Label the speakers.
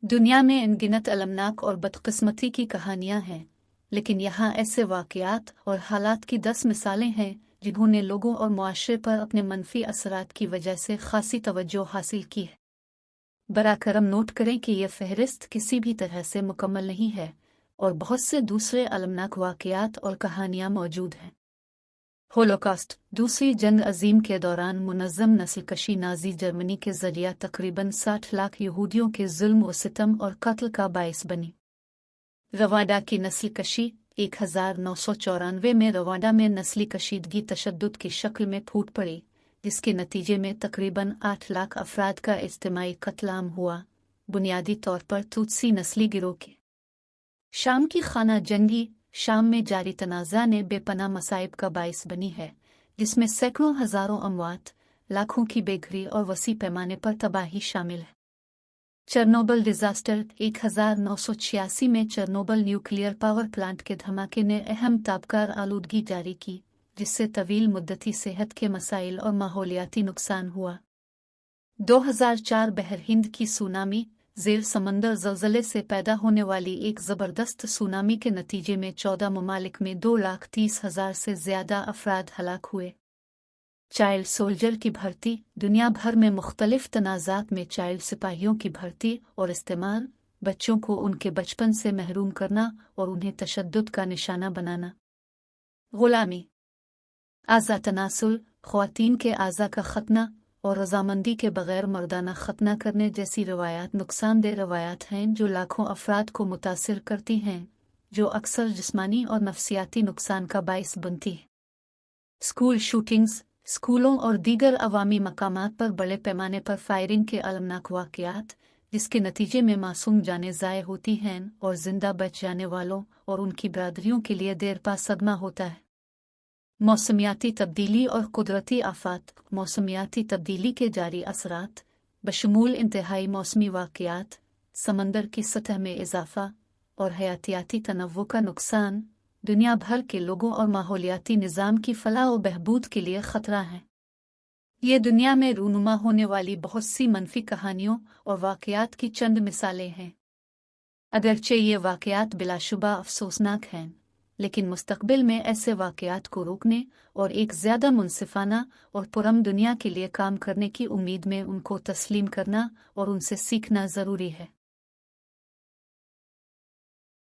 Speaker 1: दुनिया में अनगिनत अलमनाक और बदकिस्मती की कहानियां हैं, लेकिन यहाँ ऐसे वाक़यात और हालात की 10 मिसालें हैं जिन्होंने लोगों और मुआशरे पर अपने मनफी असरात की वजह से खासी तवज्जो हासिल की है। बराकरम नोट करें कि यह फहरिस्त किसी भी तरह से मुकम्मल नहीं है और बहुत से दूसरे अलमनाक वाक़यात और कहानियां मौजूद हैं। होलोकॉस्ट दूसरी जंग अजीम के दौरान मुनज़्ज़म नस्लकशी नाज़ी जर्मनी के ज़रिया तकरीबन 60 लाख यहूदियों के जुल्म व सितम और कत्ल का बाइस बनी। रवांडा की नस्लकशी 1994 में रवांडा में नस्ली कशीदगी तशद्दुद की शक्ल में फूट पड़ी, जिसके नतीजे में तकरीबन 8 लाख अफराद का इज्तिमाई कत्लेआम हुआ, बुनियादी तौर पर तुत्सी नस्ली गिरोह के। शाम की खाना जंगी शाम में जारी तनाज़ा ने बेपनाह मसाइब का बाइस बनी है, जिसमें सैकड़ों हज़ारों अमवात, लाखों की बेघरी और वसी पैमाने पर तबाही शामिल है। चेरनोबिल डिजास्टर 1986 में चेरनोबिल न्यूक्लियर पावर प्लांट के धमाके ने अहम ताबकार आलूदगी जारी की, जिससे तवील मुद्दती सेहत के मसाइल और माहौलियाती नुकसान हुआ। 2004 बहर हिंद की सुनामी ज़ेर समंदर ज़लज़ले से पैदा होने वाली एक ज़बरदस्त सुनामी के नतीजे में 14 ममालिक में 2,30,000 से ज़्यादा अफराद हलाक हुए। चाइल्ड सोल्जर की भर्ती दुनिया भर में मुख्तलिफ तनाज़ात में चाइल्ड सिपाहियों की भर्ती और इस्तेमाल, बच्चों को उनके बचपन से महरूम करना और उन्हें तशद्दुद का निशाना बनाना। ग़ुलामी, आज़ा तनासुल, ख़वातीन के आज़ा का खतना और रजामंदी के बगैर मर्दाना खतना करने जैसी रवायात नुकसानदेह रवायात हैं जो लाखों अफराद को मुतासिर करती हैं, जो अक्सर जिस्मानी और नफ्सियाती नुकसान का बाइस बनती है। स्कूल शूटिंग्स स्कूलों और दीगर अवामी मकामात पर बड़े पैमाने पर फायरिंग के अलमनाक वाक़यात, जिसके नतीजे में मासूम जानें ज़ाय होती हैं और जिंदा बच जाने वालों और उनकी बरादरियों के लिए देरपा सदमा होता है। मौसमियाती तब्दीली और कुदरती आफात मौसमियाती तब्दीली के जारी असरात बशमूल इंतहाई मौसमी वाक़यात, समंदर की सतह में इजाफा और हयातियाती तनव्वु का नुकसान दुनिया भर के लोगों और माहौलियाती निज़ाम की फलाह व बहबूद के लिए ख़तरा है। ये दुनिया में रूनुमा होने वाली बहुत सी मनफी कहानियों और वाक़यात की चंद मिसालें हैं। अगरचे ये वाक़यात बिलाशुबा अफसोसनाक हैं, लेकिन मुस्तक़बिल में ऐसे वाक़यात को रोकने और एक ज़्यादा मुनसिफ़ाना और पुरअमन दुनिया के लिए काम करने की उम्मीद में उनको तस्लीम करना और उनसे सीखना ज़रूरी है।